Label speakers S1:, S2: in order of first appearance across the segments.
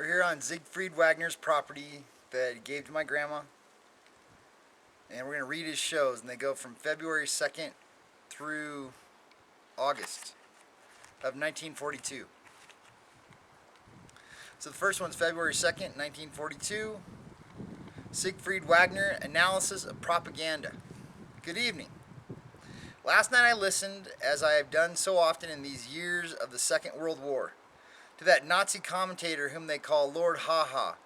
S1: We're here on Siegfried Wagener's property that he gave to my grandma, and we're going to read his shows, and they go from February 2nd through August of 1942. So the first one's February 2nd, 1942. Siegfried Wagener, Analysis of Propaganda. Good evening. Last night I listened, as I have done so often in these years of the Second World War, to that Nazi commentator whom they call Lord Ha Ha.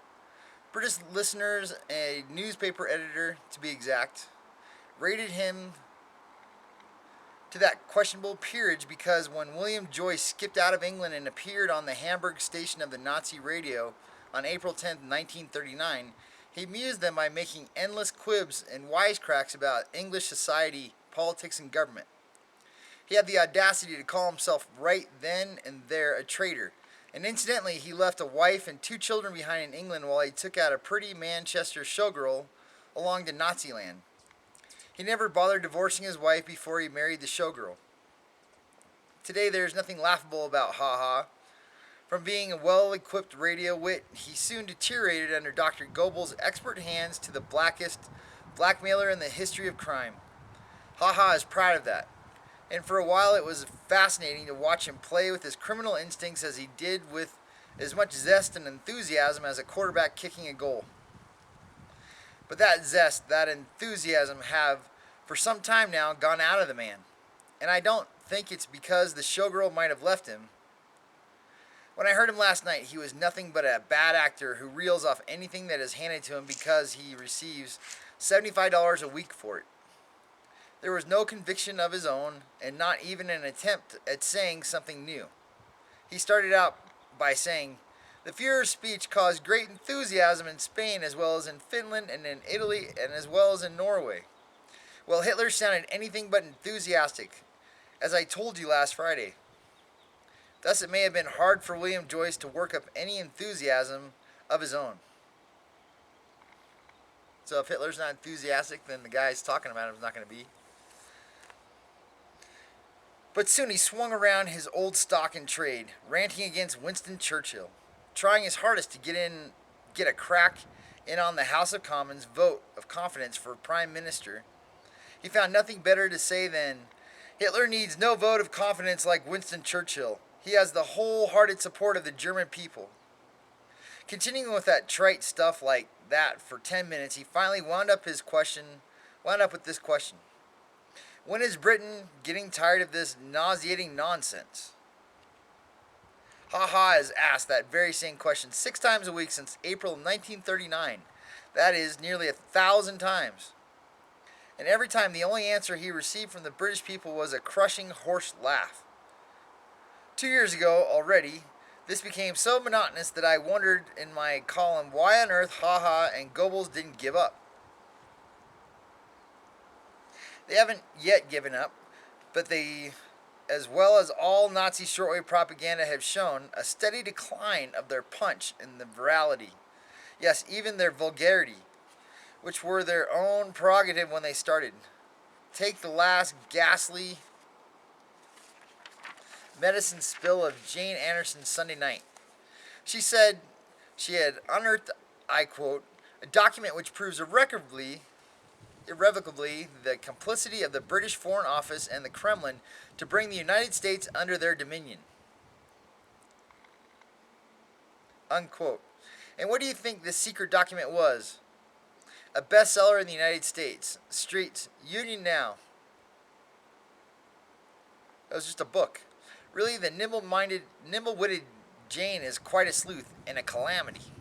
S1: British listeners, a newspaper editor to be exact, rated him to that questionable peerage because when William Joyce skipped out of England and appeared on the Hamburg station of the Nazi radio on April 10, 1939, he amused them by making endless quibs and wisecracks about English society, politics, and government. He had the audacity to call himself right then and there a traitor, and incidentally he left a wife and 2 children behind in England while he took out a pretty Manchester showgirl along to Nazi land. He never bothered divorcing his wife before he married the showgirl. Today there is nothing laughable about Ha Ha. From being a well-equipped radio wit, he soon deteriorated under Dr. Goebbels' expert hands to the blackest blackmailer in the history of crime. Ha Ha is proud of that. And for a while it was fascinating to watch him play with his criminal instincts as he did with as much zest and enthusiasm as a quarterback kicking a goal. But that zest, that enthusiasm have, for some time now, gone out of the man. And I don't think it's because the showgirl might have left him. When I heard him last night, he was nothing but a bad actor who reels off anything that is handed to him because he receives $75 a week for it. There was no conviction of his own, and not even an attempt at saying something new. He started out by saying, "The Führer's speech caused great enthusiasm in Spain as well as in Finland and in Italy and as well as in Norway." Well, Hitler sounded anything but enthusiastic, as I told you last Friday. Thus it may have been hard for William Joyce to work up any enthusiasm of his own. So if Hitler's not enthusiastic, then the guy he's talking about him is not going to be. But soon he swung around his old stock in trade, ranting against Winston Churchill, trying his hardest to get a crack in on the House of Commons vote of confidence for Prime Minister. He found nothing better to say than, "Hitler needs no vote of confidence like Winston Churchill. He has the wholehearted support of the German people." Continuing with that trite stuff like that for 10 minutes, he finally wound up with this question. When is Britain getting tired of this nauseating nonsense? Ha Ha has asked that very same question 6 times a week since April 1939. That is nearly 1,000 times. And every time the only answer he received from the British people was a crushing hoarse laugh. 2 years ago already, this became so monotonous that I wondered in my column why on earth Ha Ha and Goebbels didn't give up. They haven't yet given up, but they, as well as all Nazi shortwave propaganda, have shown a steady decline of their punch and their virality. Yes, even their vulgarity, which were their own prerogative when they started. Take the last ghastly medicine spill of Jane Anderson's Sunday night. She said she had unearthed, I quote, "a document which proves irrevocably the complicity of the British Foreign Office and the Kremlin to bring the United States under their dominion." Unquote. And what do you think this secret document was? A bestseller in the United States. Streets, Union Now. It was just a book. Really, the nimble-witted Jane is quite a sleuth and a calamity.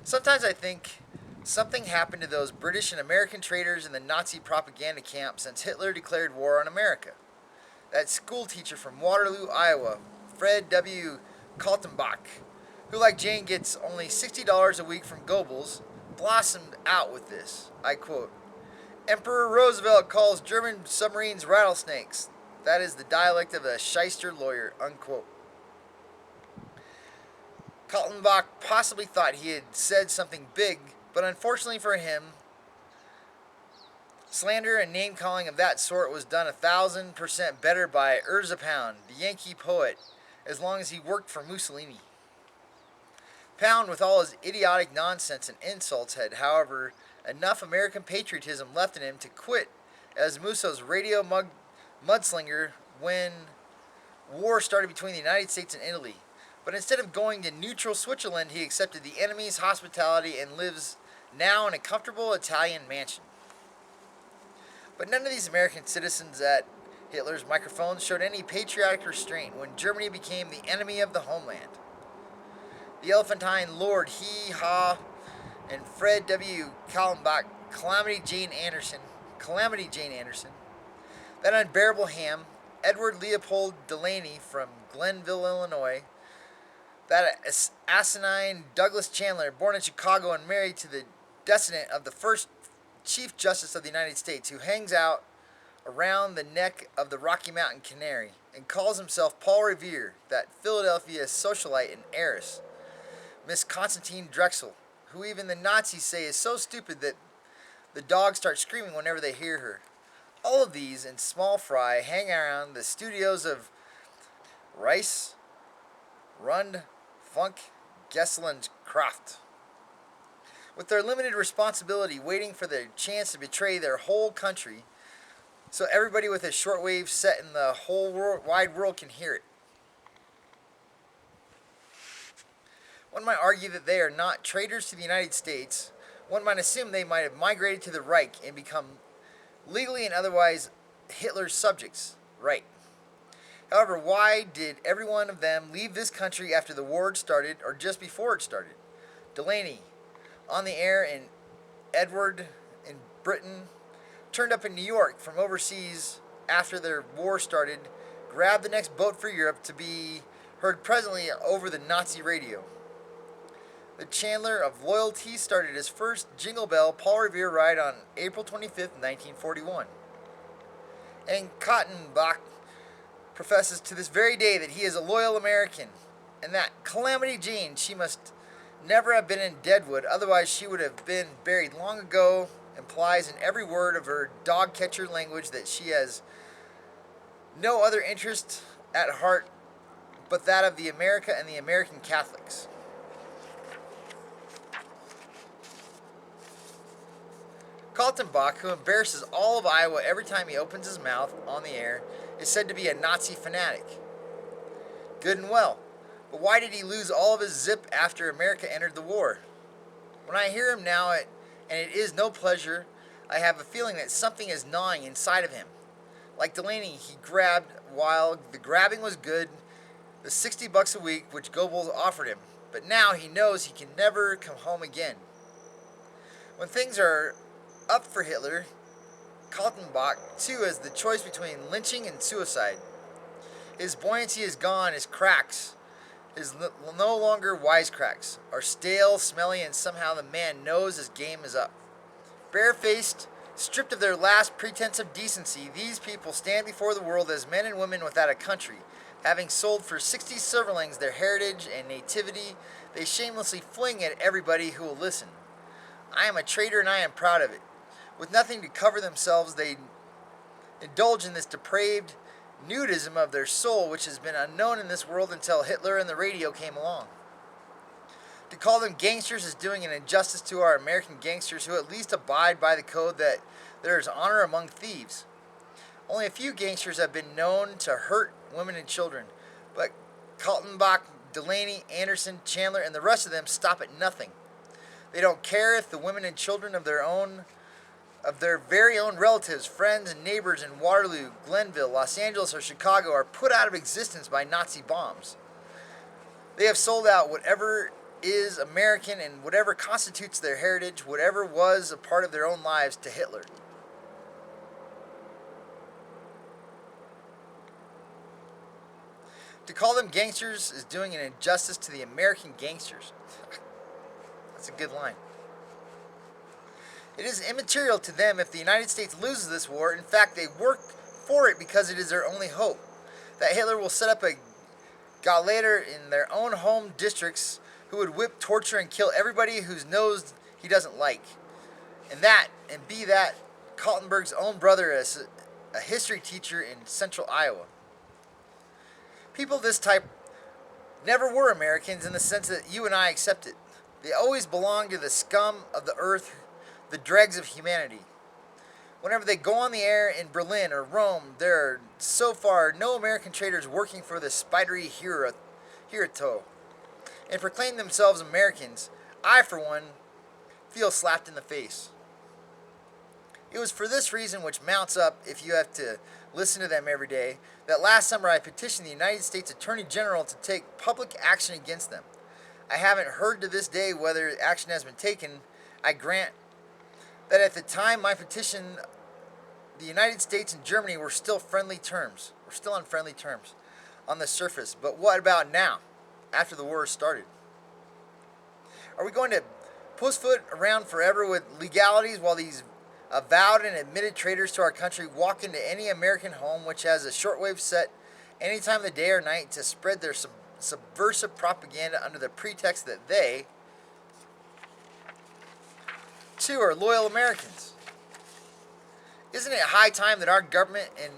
S1: Sometimes I think something happened to those British and American traitors in the Nazi propaganda camp since Hitler declared war on America. That school teacher from Waterloo, Iowa, Fred W. Kaltenbach, who like Jane gets only $60 a week from Goebbels, blossomed out with this. I quote, "Emperor Roosevelt calls German submarines rattlesnakes. That is the dialect of a shyster lawyer," unquote. Kaltenbach possibly thought he had said something big, but unfortunately for him, slander and name-calling of that sort was done 1,000% better by Erzapound, the Yankee poet, as long as he worked for Mussolini. Pound, with all his idiotic nonsense and insults, had, however, enough American patriotism left in him to quit as Musso's radio mudslinger when war started between the United States and Italy. But instead of going to neutral Switzerland, he accepted the enemy's hospitality and lives now in a comfortable Italian mansion. But none of these American citizens at Hitler's microphones showed any patriotic restraint when Germany became the enemy of the homeland. The Elephantine Lord Hee Haw and Fred W. Kallenbach, Calamity Jane Anderson, that unbearable ham, Edward Leopold Delaney from Glenville, Illinois, that asinine Douglas Chandler, born in Chicago and married to the descendant of the first Chief Justice of the United States, who hangs out around the neck of the Rocky Mountain Canary and calls himself Paul Revere, that Philadelphia socialite and heiress, Miss Constantine Drexel, who even the Nazis say is so stupid that the dogs start screaming whenever they hear her. All of these in small fry hang around the studios of Rice, Rund, Funk, Gessel, and Kraft, with their limited responsibility waiting for their chance to betray their whole country so everybody with a shortwave set in the whole wide world can hear it. One might argue that they are not traitors to the United States. One might assume they might have migrated to the Reich and become legally and otherwise Hitler's subjects. Right. However, why did every one of them leave this country after the war started or just before it started? Delaney, on the air in Edward in Britain, turned up in New York from overseas after their war started, grabbed the next boat for Europe to be heard presently over the Nazi radio. The Chandler of Loyalty started his first Jingle Bell Paul Revere ride on April 25th, 1941. And Kaltenbach professes to this very day that he is a loyal American, and that Calamity Jane, she must never have been in Deadwood, otherwise she would have been buried long ago, implies in every word of her dog catcher language that she has no other interest at heart but that of the America and the American Catholics. Kaltenbach, who embarrasses all of Iowa every time he opens his mouth on the air, is said to be a Nazi fanatic. Good and well, but why did he lose all of his zip after America entered the war? When I hear him now, and it is no pleasure, I have a feeling that something is gnawing inside of him. Like Delaney, he grabbed, while the grabbing was good, the $60 a week which Goebbels offered him, but now he knows he can never come home again. When things are up for Hitler, Kaltenbach too has the choice between lynching and suicide. His buoyancy is gone, his cracks, his no longer wisecracks, are stale, smelly, and somehow the man knows his game is up. Barefaced, stripped of their last pretense of decency, these people stand before the world as men and women without a country. Having sold for 60 silverlings their heritage and nativity, they shamelessly fling at everybody who will listen. I am a traitor and I am proud of it. With nothing to cover themselves, they indulge in this depraved nudism of their soul, which has been unknown in this world until Hitler and the radio came along. To call them gangsters is doing an injustice to our American gangsters who at least abide by the code that there is honor among thieves. Only a few gangsters have been known to hurt women and children, but Kaltenbach, Delaney, Anderson, Chandler, and the rest of them stop at nothing. They don't care if the women and children of their very own relatives, friends, and neighbors in Waterloo, Glenville, Los Angeles, or Chicago are put out of existence by Nazi bombs. They have sold out whatever is American and whatever constitutes their heritage, whatever was a part of their own lives, to Hitler. To call them gangsters is doing an injustice to the American gangsters. That's a good line. It is immaterial to them if the United States loses this war. In fact, they work for it because it is their only hope. That Hitler will set up a Gauleiter in their own home districts who would whip, torture, and kill everybody whose nose he doesn't like. And be that Kaltenberg's own brother as a history teacher in central Iowa. People of this type never were Americans in the sense that you and I accept it. They always belong to the scum of the earth, the dregs of humanity. Whenever they go on the air in Berlin or Rome, there are so far no American traders working for the spidery Hirito and proclaim themselves Americans. I, for one, feel slapped in the face. It was for this reason, which mounts up if you have to listen to them every day, that last summer I petitioned the United States Attorney General to take public action against them. I haven't heard to this day whether action has been taken. I grant that at the time my petition, the United States and Germany were still friendly terms. We're still on friendly terms on the surface. But what about now, after the war started? Are we going to pussyfoot around forever with legalities while these avowed and admitted traitors to our country walk into any American home which has a shortwave set any time of the day or night to spread their subversive propaganda under the pretext that they, too, are loyal Americans? Isn't it high time that our government, and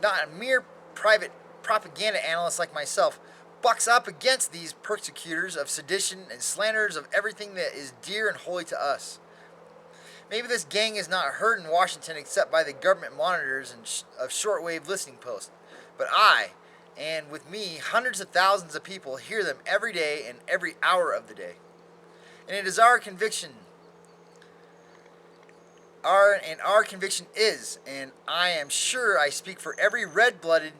S1: not a mere private propaganda analyst like myself, bucks up against these persecutors of sedition and slanderers of everything that is dear and holy to us? Maybe this gang is not heard in Washington except by the government monitors and of shortwave listening posts. But I, and with me, hundreds of thousands of people hear them every day and every hour of the day. And it is our conviction, our conviction is, and I am sure I speak for every red-blooded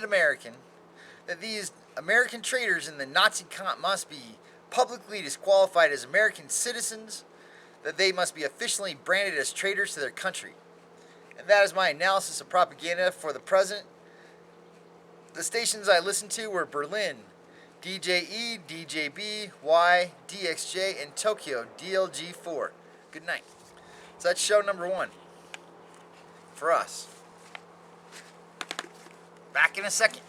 S1: American, that these American traitors in the Nazi camp must be publicly disqualified as American citizens, that they must be officially branded as traitors to their country. And that is my analysis of propaganda for the present. The stations I listened to were Berlin, DJE, DJB, Y, DXJ, and Tokyo, DLG4. Good night. So that's show number 1 for us. Back in a second.